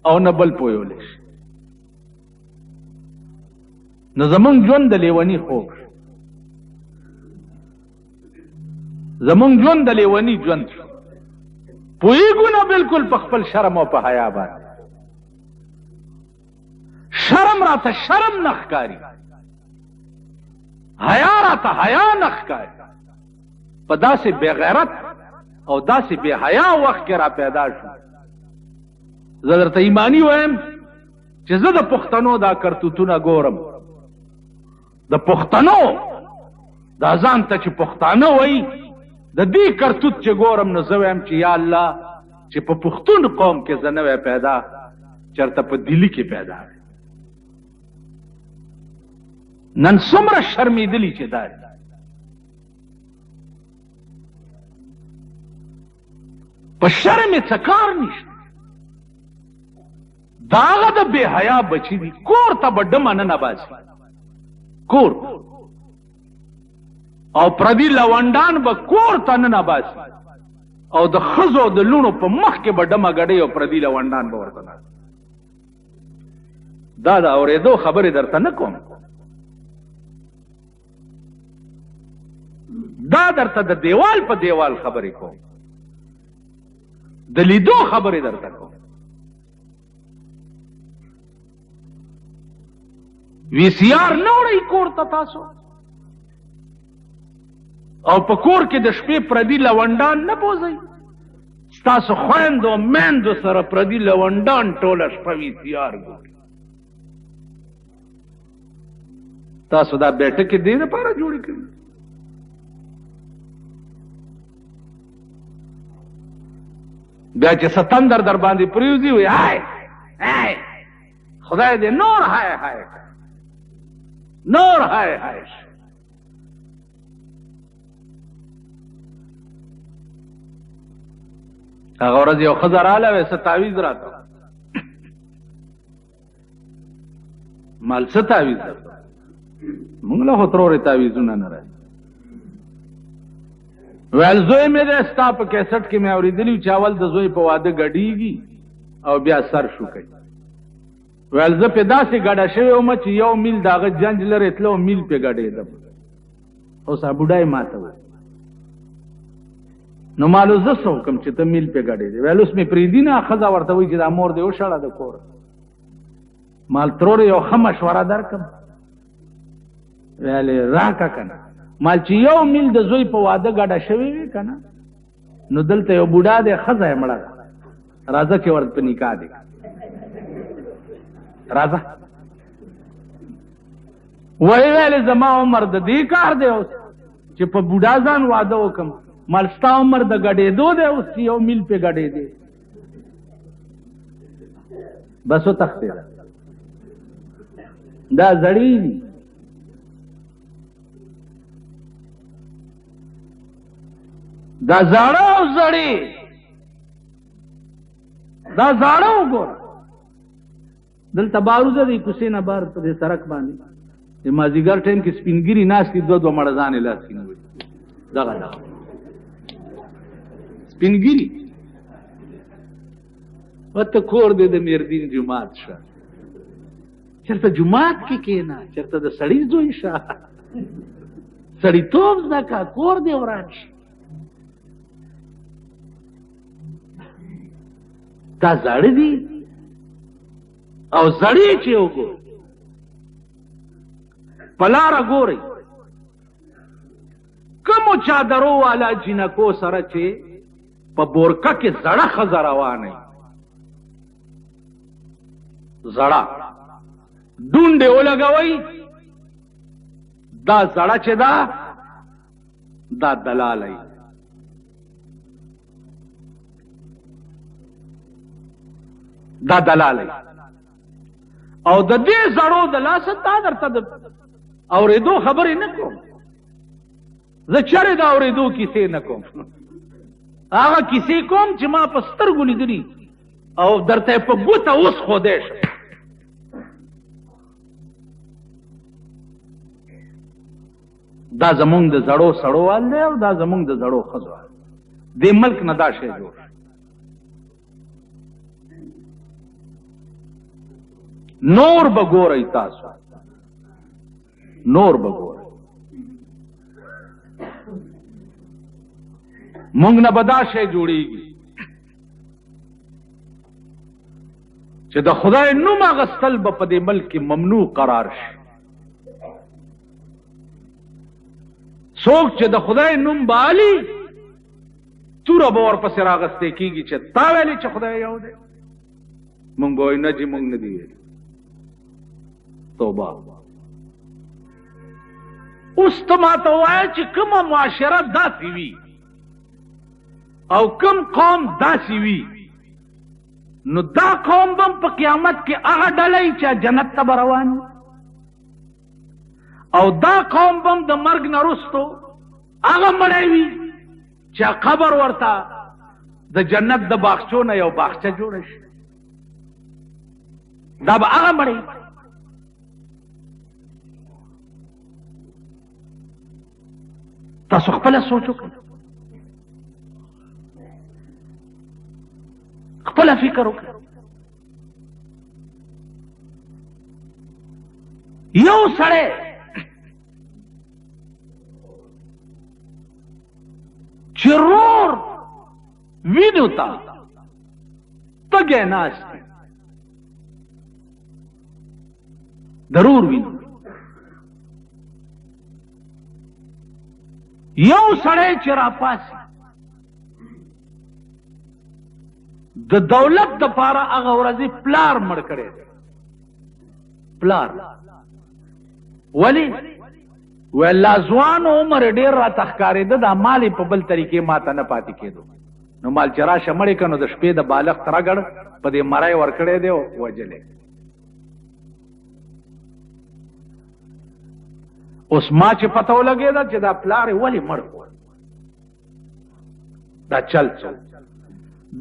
S1: او نه بل پوهولی شي نو زمونږ ژوند د لیونی خوب زمونږ ژوند د لیونی ژوند شو پوهېږو نه بلکل په خپل شرم او په حیا باندې شرم راته شرم نه ښکاري حیا راته حیا نه ښکاري په داسې بې غیرت او داسې بې حیا وخت کې را پیدا شو زه درته ایمانی وایم چې زه د پښتنو دا کرتوتونه ګورم، د پښتنو دا ځان ته چې پښتانه وایي د دې کرتوت چې ګورم نو زه وایم چې یا الله چې په پښتون قوم کې زه نه وی پیدا، چېرته په دلی کې پیدا وی. نن څومره شرمېدلي چې دا په شرم یې څه کار نشته. دا هغه د بې حیا بچي دي، کور ته به ډمه نه نباسي، کور او پردي لونډان به کور ته نه نباسي، او د ښځو د لوڼو په مخ کې به ډمه ګډۍ او پردي لونډان به ورته ناست. دا د اورېدو خبرې درته نه کوم، دا درته د دیوال په دیوال خبرې کوم، د لیدو خبرې درته کوم. وی سی آر نه وړئ کور ته تاسو، او په کور کې د شپې پردي لونډان نه بوځئ. ستاسو خویندو میندو سره پردي لونډان ټوله شپه وی سی آر ګوري. تاسو دا بیټکې دې دپاره جوړې کړي. بیا چې ستندر در باندې پریوزي وي هاي هاي خدای دې نور هاي هاي نور هاي هاي. هغه ورځ یو ښځه راله وې څه تعویذ راته، مال څه تعویذ درته، موږ له خو ترورې تعویذونه نه راځي. ویل زوی مې دی ستا په کیسټ کې مې اورېدلي چې اول د زوی په واده ګډېږي او بیا سر شو کوي. ویل زه پې داسې ګډه شوې ومه چې یو میل د هغه جنج لرې تله او میل پې ګډېدم. اوس بوډای ماته وایي نو مالو زه څه وکړم چې ته میل پې ګډېدې. ویل اوس مې پرېږدي نه. ښځه ورته وایي چې دا مور دې وشړه د کور. مال ترورې یو ښه مشوره درکړم. ویل راکړه که نه. مال چې یو میل د زوی په واده ګډه شوې وي که نه، نو دلته یو بوډا دی ښځه یې مړه ده، راځه چې ورته په نکاح دی راځه. وایي ویلې زما عمر د دې کار دی اوس چې په بوډا ځان واده وکړم. مال ستا عمر د ګډېدو دی اوس چې یو میل پې ګډېدې. بس وتښتېده. دا زړې دي. دا زاړه او زړې، دا زاړه وګوره. دلته باروزه دی کوڅې نه بار په دې سړک باندې د مازدیګر ټایم کې سپینګیري ناست دي، دوه مړه ځانې لاس کې نیولي. دغه سپینګیري ورته کور دی د میردین جومات شه، چېرته جومات کې کښېنه، چېرته د سړي زوی شه، سړیتوب زده کړه، کور دی وران شي. دا زړه دي او زړې چې وګورئ په لاره ګورئ کومو چادرو والا جینکو سره چې په بورکه کې زړه ښځه روانه وي، زړه ډونډې ولګوئ، دا زړه چې ده دا دلاله وي. دا دلاله او د دې زړو د لاسه تا درته د اورېدو خبرې نه کوم. زه چېرې د اورېدو کیسې نه کوم، هغه کیسې کوم چې ما په سترګو لیدلي او درته یې په ګوته اوس ښودی شم. دا زمونږ د زړو سړو حال دی او دا زمونږ د زړو ښځو حال. دې ملک نه دا شی جوړ. نور بګورئ تاسو، نور بګورئ. مونږ نه به دا شی جوړېږي چې د خدای نوم اخیستل به په دې ملک کې ممنوع قرار شي. څوک چې د خدای نوم بالي توره به ورپسې راغستې کېږي چې تا ویلې چې خدای یو دی. مونږ به وایو نه چې مونږ نه دي ویلي. توبه. اوس ته ماته ووایه چې کومه معاشره داسې وي او کوم قوم داسې وي، نو دا قوم به په قیامت کې هغه ډله وي چې جنت ته به روان وي، او دا قوم به د مرګ نه وروستو هغه مړی وي چې قبر ورته د جنت د باغچو نه یو باغچه جوړه شي. دا به هغه مړی. تاسو خپله سوچ وکړئ، خپله فکر وکړئ. یو سړی چې رور وینو ته تږی ناست دی، ضرور وینو. یو سړی چې راپاسي د دولت دپاره هغه ورځې پلار مړ کړی دی. پلار ولې؟ وی الله ځوان عمر ډېر راته ښکارېده، دا مال یې په بل طریقې ماته نه پاتې کېدو، نو مال چې راشه مړې که نو د شپې د بالښت رګړ په دې مری ورکړی دی او وجلی. اوس ما چې پته ولګېده چې دا پلار یې ولې مړ کړ، دا چل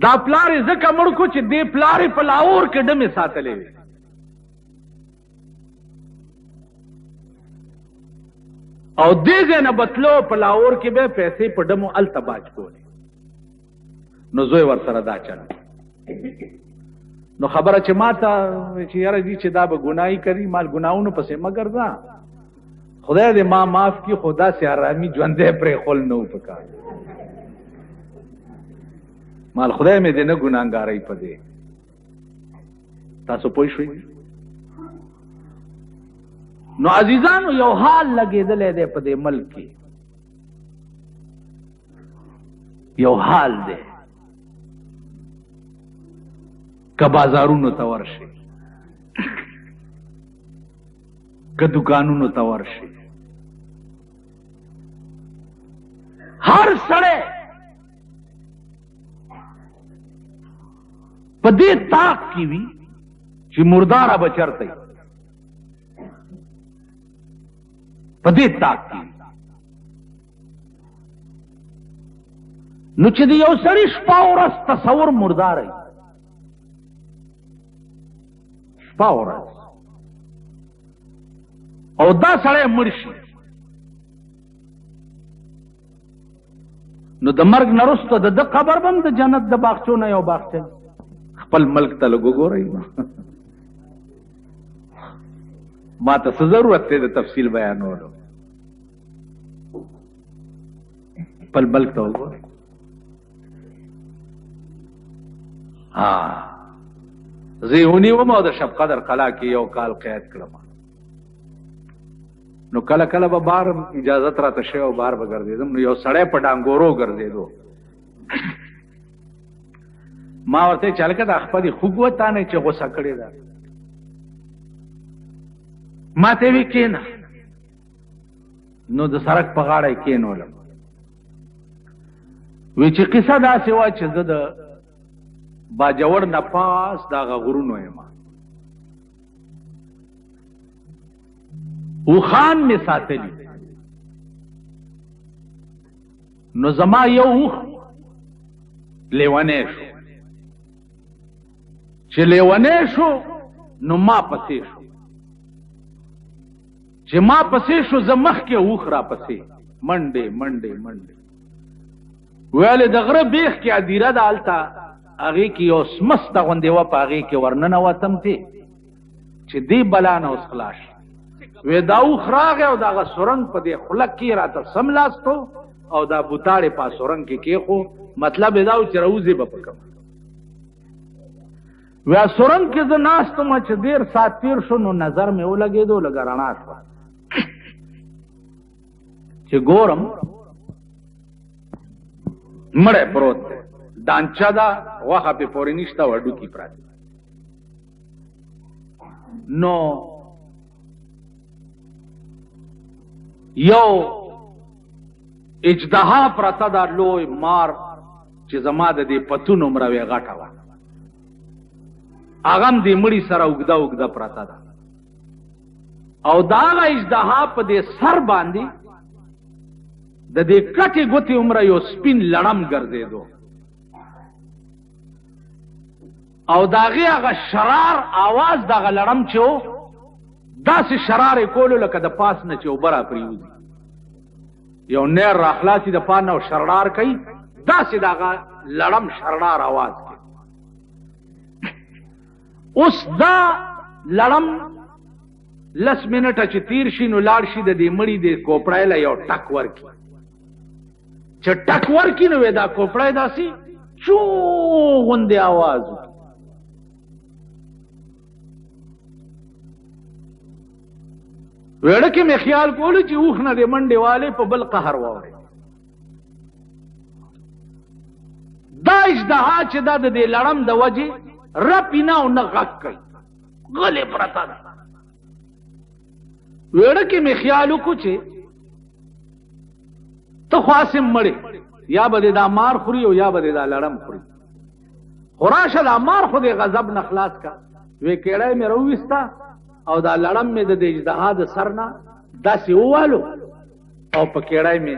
S1: دا پلار یې ځکه مړ کړو چې دې پلار یې په لاهور کې ډمې ساتلې وې. او دې ځای نه بتلو په لاهور کې به پیسې په ډمو هلته باج کولې، نو زوی ورسره دا چل. نو خبره چې ما ته چې یاره دي چې دا به ګناهي کوي، مال ګناهونو پسې مه ګرځه، خدای دې ما معاف کړي، خو داسې حرامي ژوندی پرېښول نه و پکار. مال خدای مې دې نه ګناهګاروي په دې. تاسو پوه شوئ؟ نو عزیزانو یو حال لګېدلی دی په دې ملک کې، یو حال دی. که بازارونو ته ورشي، که دکانونو ته ورشي، هر سړی په دې طاق کې وي چې مرداره به چرته وي، په دې طاق کې وي. نو چې د یو سړي شپه ورځ تصور مرداره وي، شپه ورځ، او دا سړی مړ شي، نو د مرګ نه وروسته د ده قبر به هم د جنت د باغچو نه یو باغچه. خپل ملک ته لږ وګورئ. ما ته څه ضرورت دی د تفصیل بیانولو؟ خپل ملک ته وګورئ. زه یې ونیوم او د شب قدر قلعه کې یو کال قید کړم. نو کله کله به بار اجازت راته شوی او بار به ګرځېدم، نو یو سړی په ډانګورو ګرځېدو. ما ورته چې هلکه دا خپلې خوږ وتا نه چې غوسه کړې ده. ما ته وی کېنه، نو د سړک په غاړه یې کېنولم. وی چې قصه داسې وه چې زه د باجوړ نه پاس د هغه غرونو یم، اوښان مې ساتلي. نو زما یو اوښ لیونی شو، چې لیونی شو نو ما پسې شو، چې ما پسې شو زه مخکې اوښ را پسې منډې منډې منډې. ویلې د غره بیخ کې ادیره ده، هلته هغې کې یو سمسته غوندې وه، په هغې کې ورننوتم تی چې دې بلا نه اوس خلاص. وی دا اوښ راغی او د هغه سرنګ په دې خوله کې راته سملاستو او دا بوتاړې په سرنګ کې کېښو. مطلب یې دا و چې راوځې به په کوم. وی سرنګ کې زه ناست وم چې ډېر ساعت تېر شو، نو نظر مې ولګېدو، لږه رڼا شوه. چې ګورم مړی پروت دی، دانچه ده، غوښه پې پورې نشته، وډوکي پراته. نو یو اجدها پرته دا لوی مار چې زما د دې پتون عمره وی غټه وه هغه هم دې مړي سره اوږده اوږده پرته ده او دا هغه اجدها په دې سر باندې د دې کټې ګوتې عمره یو سپین لړم ګرځېدو او د هغې هغه شرار آواز د هغه لړم چې و داسې شرار یې کولو لکه د پاس نه چې اوبه را پرېوځي یو نیر راخلاصي د پا نه او شرار کوي داسې د هغه لړم شرار آواز کوي اوس دا لړم لس منټه چې تیر شي نو لاړ شي د دې مړي د کوپړی له یو ټک ورکړي چې ټک ورکړي نو دا کوپړی داسې چو غوندې آواز وکړي ویړه کې مې خیال کولو چې اوښ نه د منډې والے په بل قهر واوري دا اجدها چې دا د دې لړم د وجې رپي نه او نه غږ کوي غلې پرته ده ویړه کې مې خیال وکړو چې ته خو هسې مړې یا به دې دا مار خوري او یا به دې دا لړم خوري خو راشه دا مار خو دې غضب نه خلاص کا وی کېړی مې راوویسته او دا لړم مې د دې اجدها د سر نه داسې ووالو او په کېړی مې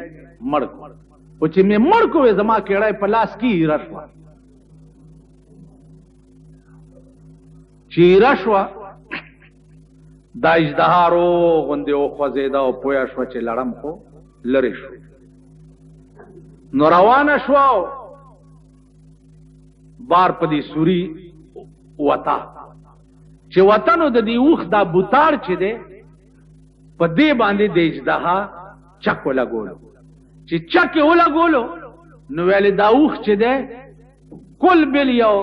S1: مړ کړو خو چې مې مړ کړو زما کېړی په لاس کې ایره شوه چې ایره شوه دا اجدها روغ غوندې وخوځېده او پویه شوه چې لړم خو لرې شو نو روانه شوه او بار په دې سوري وته چې وطنو د دې اوښ دا بوتار چې دی په دې باندې د اجدها چک ولګولو چې چک یې ولګولو نو ویلې دا اوښ چې دی کل بل یو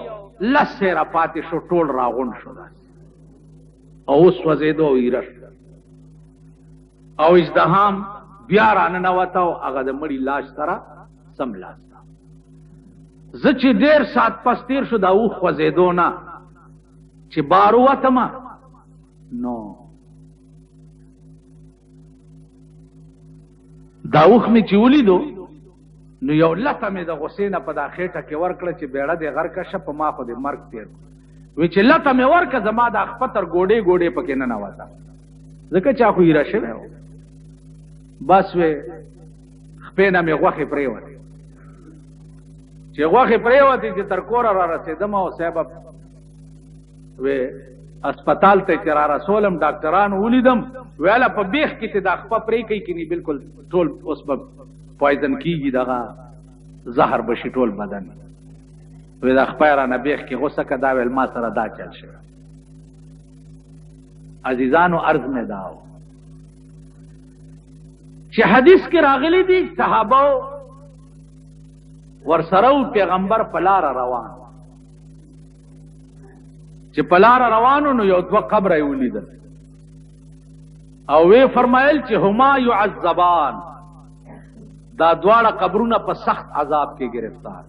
S1: لس سیره پاتې شو ټول راغونډ شو داسې او اوس وځېدو او ایره شو او اجدها هم بیا راننوته او هغه د مړي لاش سره سملاسته زه چې ډېر ساعت پس تېر شو دا اوښ وځېدو نه چې بار ووتمه نو دا اوښ مې چې ولیدو نو یو لته مې د غصې نه په دا خېټه کې ورکړه چې بیړه دې غرقه شه په ما خو دې مرګ تېر وی چې لته مې ورکړه زما دا خپتر ګوډې ګوډې پکې ننوته ځکه چا خو ایره شوی و بس وی خپې نه مې غوښې پرېوتې چې غوښې پرېوتې چې تر کوره را رسېدم او صاحب وی اسپتال ته چې را رسولم ډاکټرانو ولیدم ویله په بیخ کې چې دا خپه پرې کوي که نه بلکل ټول اوس به پوایزن کېږي دغه زهر به شي ټول بدن وی دا خپه یې رانه بیخ کې غوسه که دا ویل ما سره دا چل شوی عزیزانو عرض مې دا و چې حدیث کې راغلی دي صحابه ورسره پیغمبر په لاره روان چې په لاره روانو نو یو دوه قبره یې ولیدل او وی فرمایل چې هما يعذبان دا دواړه قبرونه په سخت عذاب کې گرفتار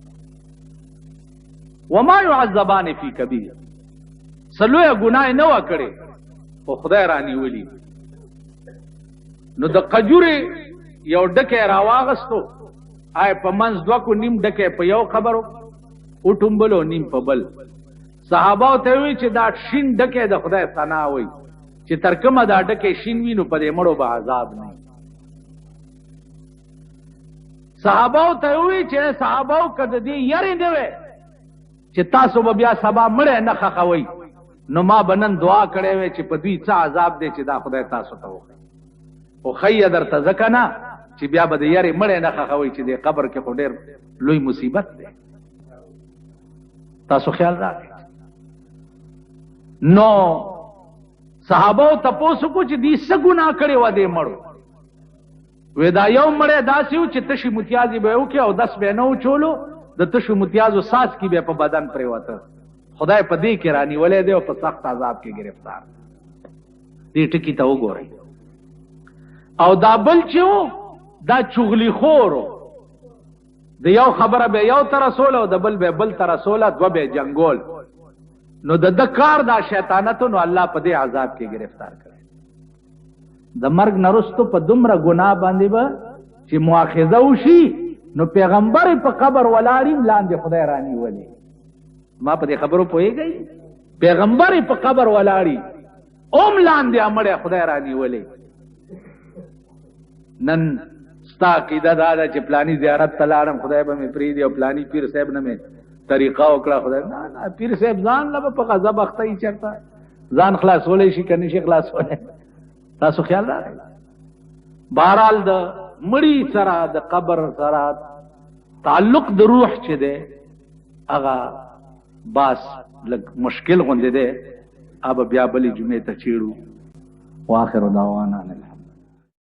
S1: وما يعذبان فی کبیر سلویه ګناه نه و کړې خو خدای رانیولي نو د قجورې یو ډکی راواغستو آی په منځ دوه کو نیم ډکی په یو قبرو وټومبلو نیم په بل صحابه ته وی چې دا شین ډکی د خدای ثنا وي چې تر کومه دا ډکی شین وي نو په دې مړو به عذاب نه صحابه ته وی چې صحابه کده دې یری نه وي چې تاسو به بیا سبا مړ نه خخوي نو ما بنن دعا کړې وي چې په دوی څه عذاب دی چې دا خدای تاسو ته وکړي او خی درته ځکه نه چې بیا به د یری مړ نه خخوي چې دې قبر کې خو ډېر لوی مصیبت دی تاسو خیال راکړئ نو صحابه تپوسو کو چې دې څه ګناه کړې و دې مړو وی دا یو مړی داسې و چې تشي متیازې به یې وکړې او دس به یې نه وچولو د تشو متیازو ساس کې به په بدن پرېوته خدای په دې کې رانیولی دی او په سخت عذاب کې گرفتار دې ټکي ته وګورئ او دا بل چې و دا چغلي خور د یو خبره به یو ته رسوله او د بل به بل ته رسوله دوه به جنګول نو د کار دا شیطانتو نو الله په دې عذاب کې گرفتار کړي. د مرګ نرستو په دومره ګناه باندې به چې مؤاخذه وشي نو پیغمبر په قبر ولاړیم لاندې خدای رانی ولي. ما په دې خبرو پوهیږئ؟ پیغمبر په قبر ولاړی اوم لاندې امړه خدای رانی ولي. نن ستا عقیده دا ده چې پلانی زیارت ته لاړم خدای به مې پرېږدي او پلانی پیر صاحب نه مې طریقه وکړه خدای نه پیر صاحب ځان له په غضب اخته یې چېرته ځان خلاصولی شي که نه شي خلاصولی. تاسو خیال راغی؟ بهرحال د مړي سره د قبر سره تعلق د روح چې دی هغه باس لږ مشکل غوندې دی. اب بیا بلې جمعې ته چیړو. واخر دعوانا